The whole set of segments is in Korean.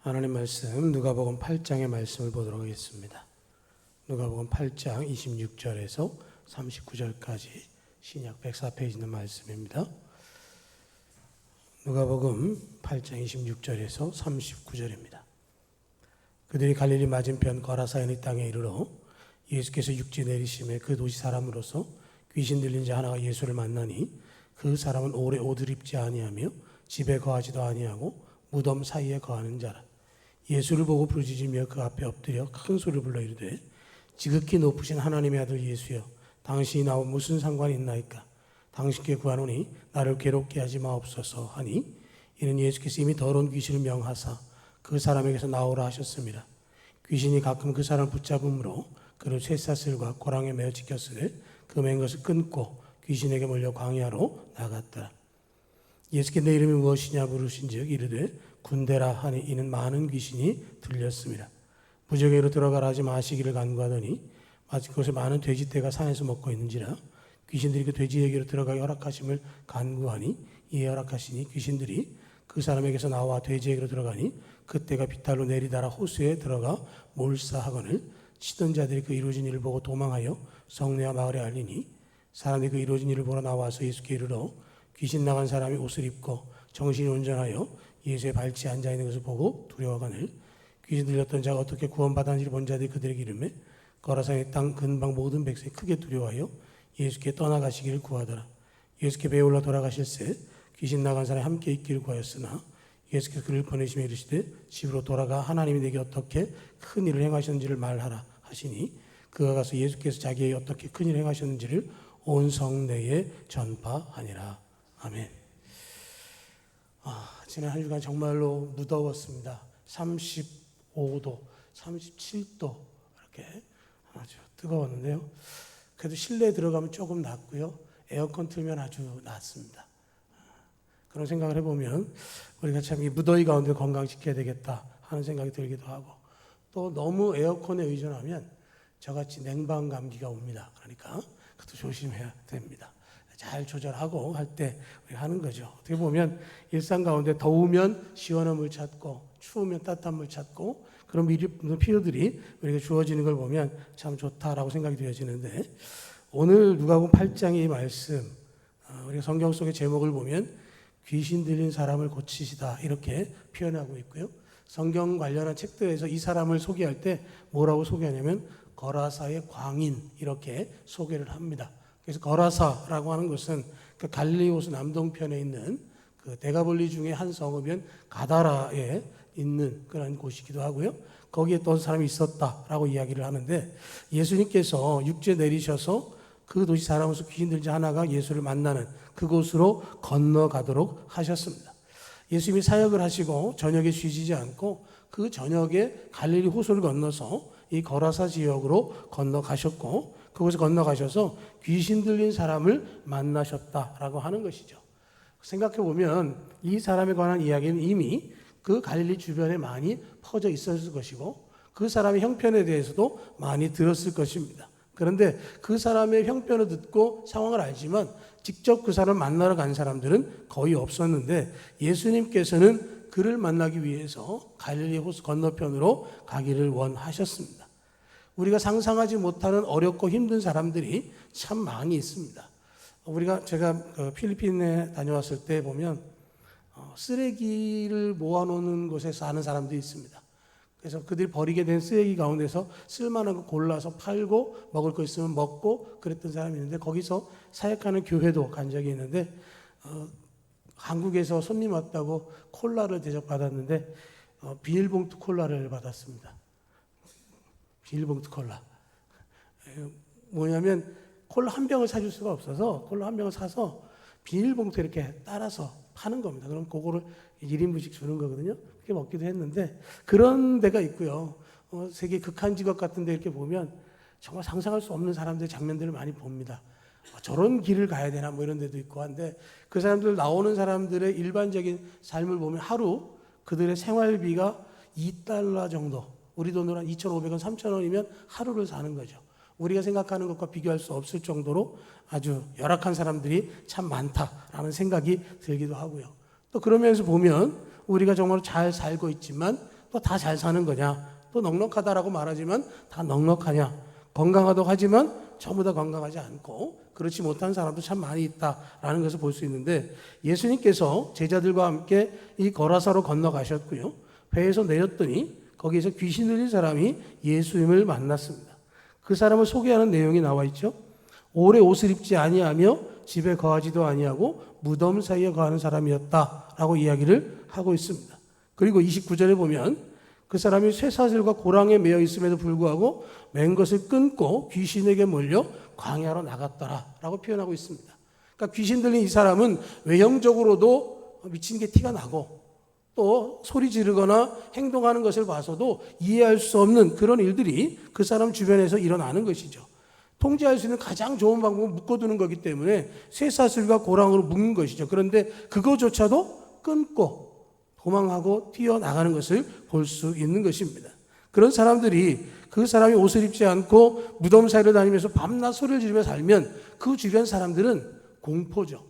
하나님 말씀 누가복음 8장의 말씀을 보도록 하겠습니다. 누가복음 8장 26절에서 39절까지 신약 104페이지 있는 말씀입니다. 누가복음 8장 26절에서 39절입니다. 그들이 갈릴리 맞은편 거라사인의 땅에 이르러 예수께서 육지 내리심에 그 도시 사람으로서 귀신 들린 자 하나가 예수를 만나니 그 사람은 오래 옷을 입지 아니하며 집에 거하지도 아니하고 무덤 사이에 거하는 자라. 예수를 보고 부르짖으며 그 앞에 엎드려 큰 소리를 불러 이르되 지극히 높으신 하나님의 아들 예수여, 당신이 나와 무슨 상관이 있나이까? 당신께 구하노니 나를 괴롭게 하지 마옵소서 하니, 이는 예수께서 이미 더러운 귀신을 명하사 그 사람에게서 나오라 하셨습니다. 귀신이 가끔 그 사람을 붙잡음으로 그를 쇠사슬과 고랑에 매어 지켰으되 그 맨 것을 끊고 귀신에게 몰려 광야로 나갔더라. 예수께 내 이름이 무엇이냐 물으신즉 이르되 군대라 하니, 이는 많은 귀신이 들렸습니다. 무적에로 들어가라 하지 마시기를 간구하더니 마치 그것에 많은 돼지떼가 산에서 먹고 있는지라 귀신들이 그 돼지에게로 들어가기 허락하심을 간구하니 이에 허락하시니 귀신들이 그 사람에게서 나와 돼지에게로 들어가니 그때가 비탈로 내리다라 호수에 들어가 몰사하거늘 치던 자들이 그 이루어진 일을 보고 도망하여 성내와 마을에 알리니 사람들이 그 이루어진 일을 보러 나와서 예수께 이르러 귀신 나간 사람이 옷을 입고 정신이 온전하여 예수의 발치에 앉아있는 것을 보고 두려워하거늘 귀신 들렸던 자가 어떻게 구원받았는지를 본 자들이 그들에게 이르매 거라사의 땅 근방 모든 백성이 크게 두려워하여 예수께 떠나가시기를 구하더라. 예수께 배올라 돌아가실새 귀신 나간 사람이 함께 있기를 구하였으나 예수께서 그를 보내시며 이르시되 집으로 돌아가 하나님이 내게 어떻게 큰 일을 행하셨는지를 말하라 하시니 그가 가서 예수께서 자기에게 어떻게 큰 일을 행하셨는지를 온 성내에 전파하니라. 아멘. 지난 한 주간 정말로 무더웠습니다. 35도, 37도 이렇게 아주 뜨거웠는데요. 그래도 실내에 들어가면 조금 낫고요. 에어컨 틀면 아주 낫습니다. 그런 생각을 해보면 우리가 참 이 무더위 가운데 건강지켜야 되겠다 하는 생각이 들기도 하고, 또 너무 에어컨에 의존하면 저같이 냉방 감기가 옵니다. 그러니까 그것도 조심해야 됩니다. 잘 조절하고 할 때 우리가 하는 거죠. 어떻게 보면 일상 가운데 더우면 시원한 물 찾고 추우면 따뜻한 물 찾고 그런 필요들이 우리가 주어지는 걸 보면 참 좋다라고 생각이 되어지는데, 오늘 누가복음 8장의 말씀, 우리가 성경 속의 제목을 보면 귀신 들린 사람을 고치시다 이렇게 표현하고 있고요. 성경 관련한 책들에서 이 사람을 소개할 때 뭐라고 소개하냐면 거라사의 광인 이렇게 소개를 합니다. 그래서 거라사라고 하는 것은 그 갈릴리 호수 남동편에 있는 그 데가볼리 중에 한 성읍인 가다라에 있는 그런 곳이기도 하고요. 거기에 또 사람이 있었다라고 이야기를 하는데, 예수님께서 육지에 내리셔서 그 도시 사람으로서 귀신 들지 하나가 예수를 만나는 그곳으로 건너가도록 하셨습니다. 예수님이 사역을 하시고 저녁에 쉬지 않고 그 저녁에 갈릴리 호수를 건너서 이 거라사 지역으로 건너가셨고, 그곳에 건너가셔서 귀신 들린 사람을 만나셨다라고 하는 것이죠. 생각해 보면 이 사람에 관한 이야기는 이미 그 갈릴리 주변에 많이 퍼져 있었을 것이고 그 사람의 형편에 대해서도 많이 들었을 것입니다. 그런데 그 사람의 형편을 듣고 상황을 알지만 직접 그 사람을 만나러 간 사람들은 거의 없었는데, 예수님께서는 그를 만나기 위해서 갈릴리 호수 건너편으로 가기를 원하셨습니다. 우리가 상상하지 못하는 어렵고 힘든 사람들이 참 많이 있습니다. 제가 필리핀에 다녀왔을 때 보면 쓰레기를 모아놓는 곳에 사는 사람들이 있습니다. 그래서 그들이 버리게 된 쓰레기 가운데서 쓸만한 거 골라서 팔고 먹을 거 있으면 먹고 그랬던 사람이 있는데, 거기서 사역하는 교회도 간 적이 있는데 한국에서 손님 왔다고 콜라를 대접받았는데 비닐봉투 콜라를 받았습니다. 비닐봉투 콜라. 뭐냐면 콜라 한 병을 사줄 수가 없어서 콜라 한 병을 사서 비닐봉투에 이렇게 따라서 파는 겁니다. 그럼 그거를 1인분씩 주는 거거든요. 그렇게 먹기도 했는데, 그런 데가 있고요. 세계 극한 직업 같은 데 이렇게 보면 정말 상상할 수 없는 사람들의 장면들을 많이 봅니다. 저런 길을 가야 되나 뭐 이런 데도 있고 한데, 그 사람들 나오는 사람들의 일반적인 삶을 보면 하루 그들의 생활비가 $2 정도, 우리 돈으로 한 2,500원, 3,000원이면 하루를 사는 거죠. 우리가 생각하는 것과 비교할 수 없을 정도로 아주 열악한 사람들이 참 많다라는 생각이 들기도 하고요. 또 그러면서 보면 우리가 정말 잘 살고 있지만 또 다 잘 사는 거냐? 또 넉넉하다라고 말하지만 다 넉넉하냐? 건강하다고 하지만 전부 다 건강하지 않고 그렇지 못한 사람도 참 많이 있다라는 것을 볼 수 있는데, 예수님께서 제자들과 함께 이 거라사로 건너가셨고요. 배에서 내렸더니 거기에서 귀신 들린 사람이 예수님을 만났습니다. 그 사람을 소개하는 내용이 나와 있죠. 오래 옷을 입지 아니하며 집에 거하지도 아니하고 무덤 사이에 거하는 사람이었다라고 이야기를 하고 있습니다. 그리고 29절에 보면 그 사람이 쇠사슬과 고랑에 매여 있음에도 불구하고 맨 것을 끊고 귀신에게 몰려 광야로 나갔더라라고 표현하고 있습니다. 그러니까 귀신 들린 이 사람은 외형적으로도 미친 게 티가 나고 또 소리 지르거나 행동하는 것을 봐서도 이해할 수 없는 그런 일들이 그 사람 주변에서 일어나는 것이죠. 통제할 수 있는 가장 좋은 방법은 묶어두는 거기 때문에 쇠사슬과 고랑으로 묶는 것이죠. 그런데 그거조차도 끊고 도망하고 뛰어나가는 것을 볼 수 있는 것입니다. 그런 사람들이, 그 사람이 옷을 입지 않고 무덤 사이를 다니면서 밤낮 소리를 지르며 살면 그 주변 사람들은 공포죠.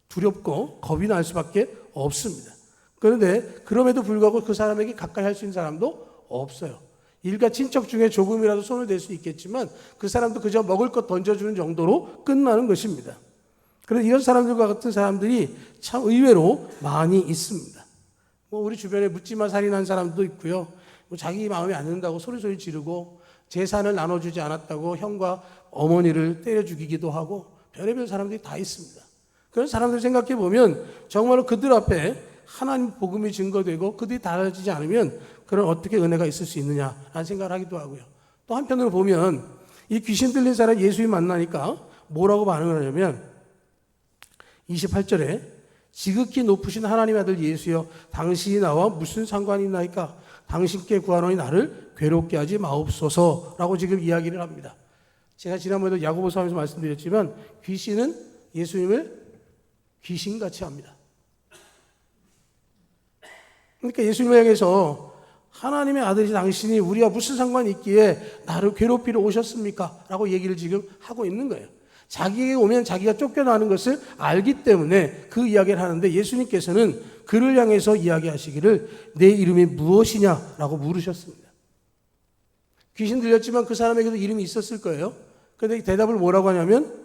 두렵고 겁이 날 수밖에 없습니다. 그런데 그럼에도 불구하고 그 사람에게 가까이 할 수 있는 사람도 없어요. 일가 친척 중에 조금이라도 손을 댈 수 있겠지만 그 사람도 그저 먹을 것 던져주는 정도로 끝나는 것입니다. 그래서 이런 사람들과 같은 사람들이 참 의외로 많이 있습니다. 우리 주변에 묻지마 살인한 사람도 있고요. 자기 마음에 안 든다고 소리소리 지르고 재산을 나눠주지 않았다고 형과 어머니를 때려 죽이기도 하고 별의별 사람들이 다 있습니다. 그런 사람들 생각해 보면 정말로 그들 앞에 하나님 복음이 증거되고 그들이 달라지지 않으면 그런 어떻게 은혜가 있을 수 있느냐라는 생각을 하기도 하고요. 또 한편으로 보면 이 귀신 들린 사람 예수님 만나니까 뭐라고 반응을 하냐면 28절에 지극히 높으신 하나님의 아들 예수여 당신이 나와 무슨 상관이 있나이까? 당신께 구하노니 나를 괴롭게 하지 마옵소서라고 지금 이야기를 합니다. 제가 지난번에도 야고보서 하면서 말씀드렸지만 귀신은 예수님을 귀신같이 합니다. 그러니까 예수님을 향해서 하나님의 아들이 당신이 우리와 무슨 상관이 있기에 나를 괴롭히러 오셨습니까? 라고 얘기를 지금 하고 있는 거예요. 자기에게 오면 자기가 쫓겨나는 것을 알기 때문에 그 이야기를 하는데 예수님께서는 그를 향해서 이야기하시기를 내 이름이 무엇이냐라고 물으셨습니다. 귀신 들렸지만 그 사람에게도 이름이 있었을 거예요. 그런데 대답을 뭐라고 하냐면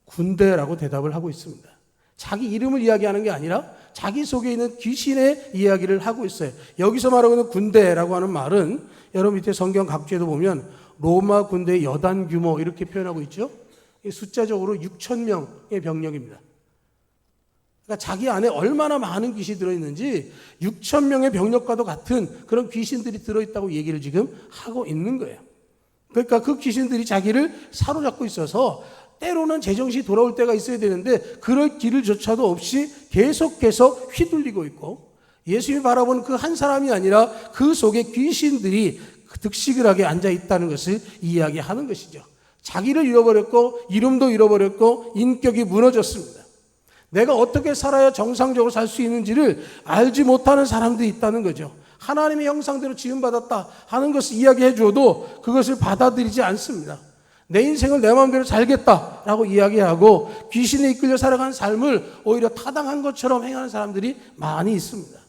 군대라고 대답을 하고 있습니다. 자기 이름을 이야기하는 게 아니라 자기 속에 있는 귀신의 이야기를 하고 있어요. 여기서 말하고 있는 군대라고 하는 말은 여러분 밑에 성경 각주에도 보면 로마 군대의 여단 규모 이렇게 표현하고 있죠. 숫자적으로 6,000명의 병력입니다. 그러니까 자기 안에 얼마나 많은 귀신이 들어있는지 6,000명의 병력과도 같은 그런 귀신들이 들어있다고 얘기를 지금 하고 있는 거예요. 그러니까 그 귀신들이 자기를 사로잡고 있어서 때로는 제정신이 돌아올 때가 있어야 되는데 그럴 길을조차도 없이 계속해서 휘둘리고 있고 예수님이 바라보는 그 한 사람이 아니라 그 속에 귀신들이 득식을 하게 앉아 있다는 것을 이야기하는 것이죠. 자기를 잃어버렸고 이름도 잃어버렸고 인격이 무너졌습니다. 내가 어떻게 살아야 정상적으로 살 수 있는지를 알지 못하는 사람들이 있다는 거죠. 하나님의 형상대로 지음받았다 하는 것을 이야기해 줘도 그것을 받아들이지 않습니다. 내 인생을 내 마음대로 살겠다라고 이야기하고 귀신에 이끌려 살아가는 삶을 오히려 타당한 것처럼 행하는 사람들이 많이 있습니다.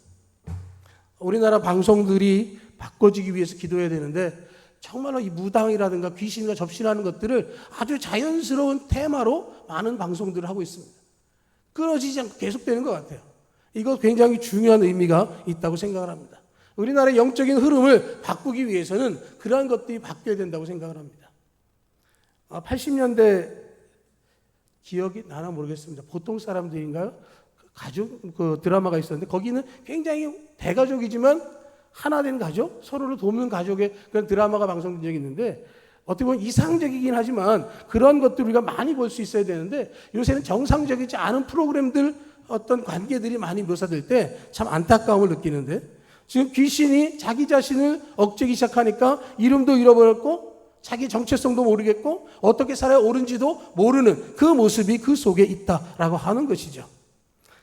우리나라 방송들이 바꿔지기 위해서 기도해야 되는데 정말로 이 무당이라든가 귀신과 접신하는 것들을 아주 자연스러운 테마로 많은 방송들을 하고 있습니다. 끊어지지 않고 계속되는 것 같아요. 이거 굉장히 중요한 의미가 있다고 생각을 합니다. 우리나라의 영적인 흐름을 바꾸기 위해서는 그러한 것들이 바뀌어야 된다고 생각을 합니다. 80년대 기억이 나나 모르겠습니다. 보통 사람들인가요? 가족 그 드라마가 있었는데 거기는 굉장히 대가족이지만 하나 된 가족, 서로를 돕는 가족의 그런 드라마가 방송된 적이 있는데 어떻게 보면 이상적이긴 하지만 그런 것들 우리가 많이 볼 수 있어야 되는데 요새는 정상적이지 않은 프로그램들 어떤 관계들이 많이 묘사될 때 참 안타까움을 느끼는데 지금 귀신이 자기 자신을 억제기 시작하니까 이름도 잃어버렸고 자기 정체성도 모르겠고 어떻게 살아야 옳은지도 모르는 그 모습이 그 속에 있다라고 하는 것이죠.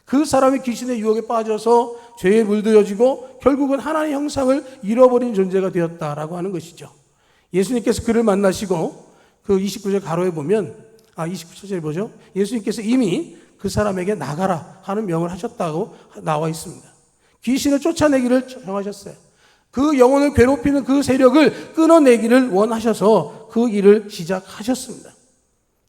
그 사람이 귀신의 유혹에 빠져서 죄에 물들여지고 결국은 하나님의 형상을 잃어버린 존재가 되었다라고 하는 것이죠. 예수님께서 그를 만나시고 그 29절 가로에 보면 29절에 보죠. 예수님께서 이미 그 사람에게 나가라 하는 명을 하셨다고 나와 있습니다. 귀신을 쫓아내기를 정하셨어요. 그 영혼을 괴롭히는 그 세력을 끊어내기를 원하셔서 그 일을 시작하셨습니다.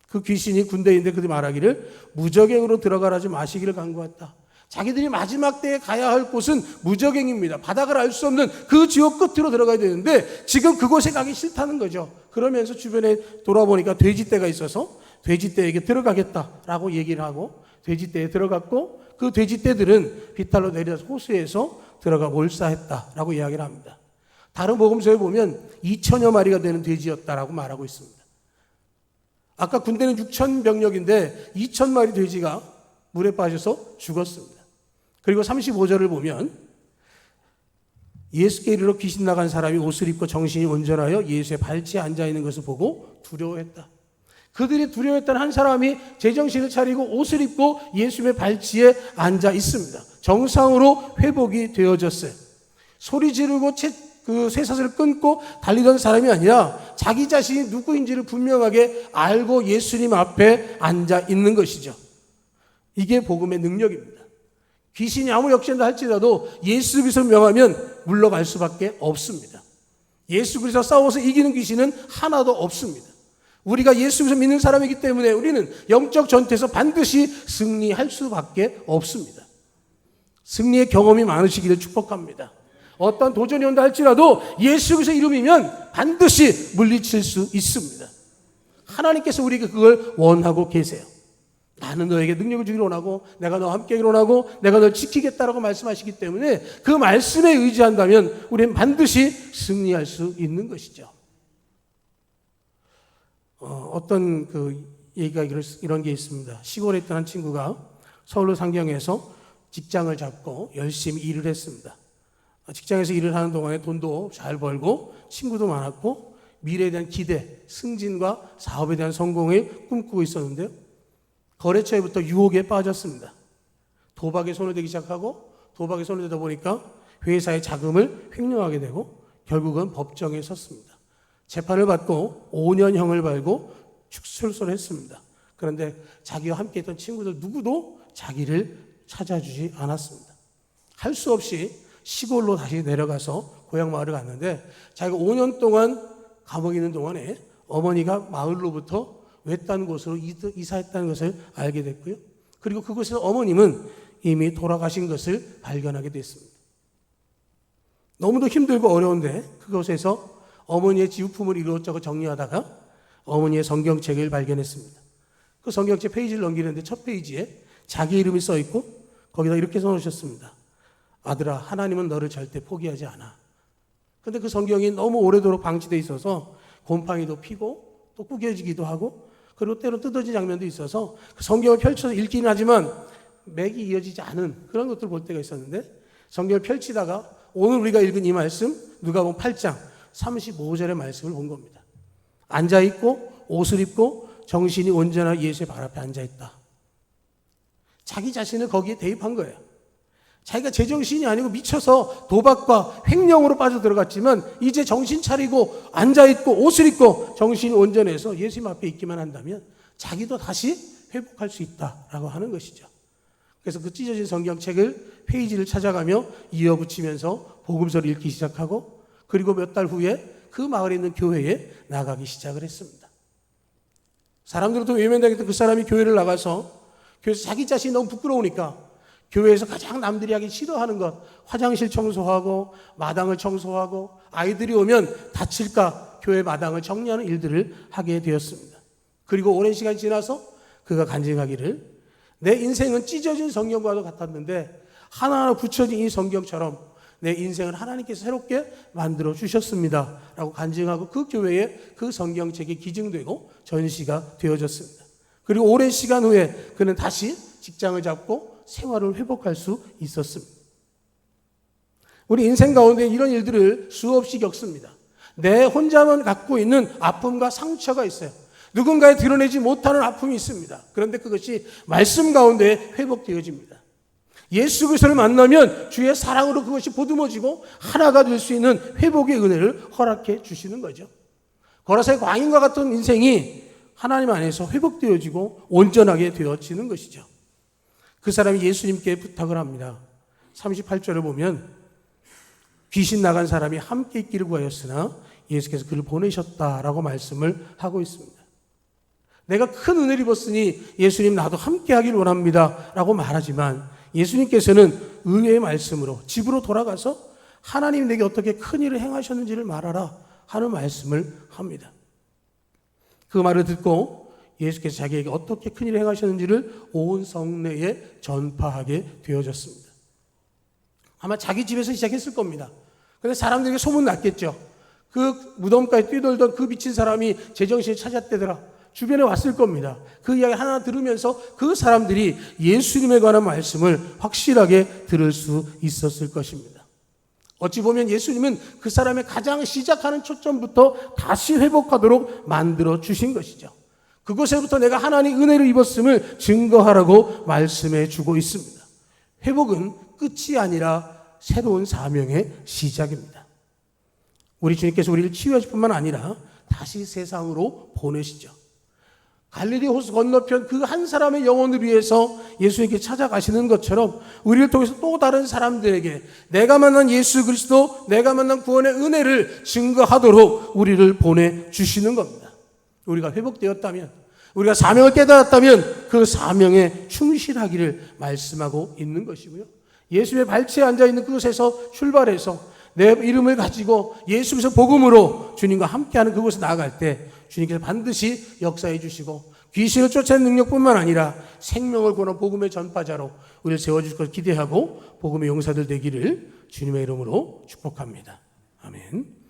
그 귀신이 군대인데 그들이 말하기를 무적행으로 들어가라지 마시기를 간구했다. 자기들이 마지막 때에 가야 할 곳은 무적행입니다. 바닥을 알 수 없는 그 지옥 끝으로 들어가야 되는데 지금 그곳에 가기 싫다는 거죠. 그러면서 주변에 돌아보니까 돼지떼가 있어서 돼지떼에게 들어가겠다라고 얘기를 하고 돼지떼에 들어갔고 그 돼지떼들은 비탈로 내려서 호수에서 들어가 몰사했다라고 이야기를 합니다. 다른 복음서에 보면 2천여 마리가 되는 돼지였다라고 말하고 있습니다. 아까 군대는 6천 병력인데 2천 마리 돼지가 물에 빠져서 죽었습니다. 그리고 35절을 보면 예수께 이르러 귀신 나간 사람이 옷을 입고 정신이 온전하여 예수의 발치에 앉아있는 것을 보고 두려워했다. 그들이 두려워했던 한 사람이 제정신을 차리고 옷을 입고 예수님의 발치에 앉아 있습니다. 정상으로 회복이 되어졌어요. 소리 지르고 그 쇠사슬을 끊고 달리던 사람이 아니라 자기 자신이 누구인지를 분명하게 알고 예수님 앞에 앉아 있는 것이죠. 이게 복음의 능력입니다. 귀신이 아무 역전도 할지라도 예수 그리스도 명하면 물러갈 수밖에 없습니다. 예수 그리스도 싸워서 이기는 귀신은 하나도 없습니다. 우리가 예수 그리스도 믿는 사람이기 때문에 우리는 영적 전투에서 반드시 승리할 수밖에 없습니다. 승리의 경험이 많으시기를 축복합니다. 어떤 도전이 온다 할지라도 예수 그리스도 이름이면 반드시 물리칠 수 있습니다. 하나님께서 우리에게 그걸 원하고 계세요. 나는 너에게 능력을 주기를 원하고 내가 너와 함께 하기를 원하고 내가 널 지키겠다라고 말씀하시기 때문에 그 말씀에 의지한다면 우리는 반드시 승리할 수 있는 것이죠. 어떤 그 얘기가 이런 게 있습니다. 시골에 있던 한 친구가 서울로 상경해서 직장을 잡고 열심히 일을 했습니다. 직장에서 일을 하는 동안에 돈도 잘 벌고 친구도 많았고 미래에 대한 기대, 승진과 사업에 대한 성공을 꿈꾸고 있었는데요. 거래처에부터 유혹에 빠졌습니다. 도박에 손을 대기 시작하고 도박에 손을 대다 보니까 회사의 자금을 횡령하게 되고 결국은 법정에 섰습니다. 재판을 받고 5년형을 받고 축출소를 했습니다. 그런데 자기와 함께 했던 친구들 누구도 자기를 찾아주지 않았습니다. 할 수 없이 시골로 다시 내려가서 고향 마을을 갔는데 자기가 5년 동안 감옥에 있는 동안에 어머니가 마을로부터 외딴 곳으로 이사했다는 것을 알게 됐고요. 그리고 그곳에서 어머님은 이미 돌아가신 것을 발견하게 됐습니다. 너무도 힘들고 어려운데 그곳에서 어머니의 지우품을 이루어짜고 정리하다가 어머니의 성경책을 발견했습니다. 그 성경책 페이지를 넘기는데 첫 페이지에 자기 이름이 써 있고 거기다 이렇게 써놓으셨습니다. 아들아, 하나님은 너를 절대 포기하지 않아. 그런데 그 성경이 너무 오래도록 방치되어 있어서 곰팡이도 피고 또 구겨지기도 하고 그리고 때로 뜯어진 장면도 있어서 그 성경을 펼쳐서 읽기는 하지만 맥이 이어지지 않은 그런 것들을 볼 때가 있었는데 성경을 펼치다가 오늘 우리가 읽은 이 말씀 누가복음 8장 35절의 말씀을 본 겁니다. 앉아있고 옷을 입고 정신이 온전한 예수의 발 앞에 앉아있다. 자기 자신을 거기에 대입한 거예요. 자기가 제정신이 아니고 미쳐서 도박과 횡령으로 빠져들어갔지만 이제 정신 차리고 앉아있고 옷을 입고 정신이 온전해서 예수님 앞에 있기만 한다면 자기도 다시 회복할 수 있다라고 하는 것이죠. 그래서 그 찢어진 성경책을 페이지를 찾아가며 이어붙이면서 복음서를 읽기 시작하고 그리고 몇 달 후에 그 마을에 있는 교회에 나가기 시작을 했습니다. 사람들도 외면당했던 그 사람이 교회를 나가서 교회에서 자기 자신이 너무 부끄러우니까 교회에서 가장 남들이 하기 싫어하는 것, 화장실 청소하고 마당을 청소하고 아이들이 오면 다칠까 교회 마당을 정리하는 일들을 하게 되었습니다. 그리고 오랜 시간이 지나서 그가 간증하기를 내 인생은 찢어진 성경과도 같았는데 하나하나 붙여진 이 성경처럼 내 인생을 하나님께서 새롭게 만들어 주셨습니다 라고 간증하고 그 교회에 그 성경책이 기증되고 전시가 되어졌습니다. 그리고 오랜 시간 후에 그는 다시 직장을 잡고 생활을 회복할 수 있었습니다. 우리 인생 가운데 이런 일들을 수없이 겪습니다. 내 혼자만 갖고 있는 아픔과 상처가 있어요. 누군가에 드러내지 못하는 아픔이 있습니다. 그런데 그것이 말씀 가운데 회복되어집니다. 예수 그리스도를 만나면 주의 사랑으로 그것이 보듬어지고 하나가 될 수 있는 회복의 은혜를 허락해 주시는 거죠. 거라사의 광인과 같은 인생이 하나님 안에서 회복되어지고 온전하게 되어지는 것이죠. 그 사람이 예수님께 부탁을 합니다. 38절을 보면 귀신 나간 사람이 함께 있기를 구하였으나 예수께서 그를 보내셨다라고 말씀을 하고 있습니다. 내가 큰 은혜를 입었으니 예수님 나도 함께 하길 원합니다 라고 말하지만 예수님께서는 의외의 말씀으로 집으로 돌아가서 하나님 내게 어떻게 큰 일을 행하셨는지를 말하라 하는 말씀을 합니다. 그 말을 듣고 예수께서 자기에게 어떻게 큰 일을 행하셨는지를 온 성내에 전파하게 되어졌습니다. 아마 자기 집에서 시작했을 겁니다. 그런데 사람들에게 소문났겠죠. 그 무덤가에 뛰돌던 그 미친 사람이 제정신을 찾았대더라. 주변에 왔을 겁니다. 그 이야기 하나 들으면서 그 사람들이 예수님에 관한 말씀을 확실하게 들을 수 있었을 것입니다. 어찌 보면 예수님은 그 사람의 가장 시작하는 초점부터 다시 회복하도록 만들어 주신 것이죠. 그곳에부터 내가 하나님 은혜를 입었음을 증거하라고 말씀해 주고 있습니다. 회복은 끝이 아니라 새로운 사명의 시작입니다. 우리 주님께서 우리를 치유하실 뿐만 아니라 다시 세상으로 보내시죠. 갈릴리 호수 건너편 그 한 사람의 영혼을 위해서 예수님께 찾아가시는 것처럼 우리를 통해서 또 다른 사람들에게 내가 만난 예수 그리스도, 내가 만난 구원의 은혜를 증거하도록 우리를 보내주시는 겁니다. 우리가 회복되었다면, 우리가 사명을 깨달았다면 그 사명에 충실하기를 말씀하고 있는 것이고요. 예수의 발치에 앉아있는 그곳에서 출발해서 내 이름을 가지고 예수 그리스도 복음으로 주님과 함께하는 그곳에 나아갈 때 주님께서 반드시 역사해 주시고 귀신을 쫓아내는 능력뿐만 아니라 생명을 거는 복음의 전파자로 우리를 세워주실 것을 기대하고 복음의 용사들 되기를 주님의 이름으로 축복합니다. 아멘.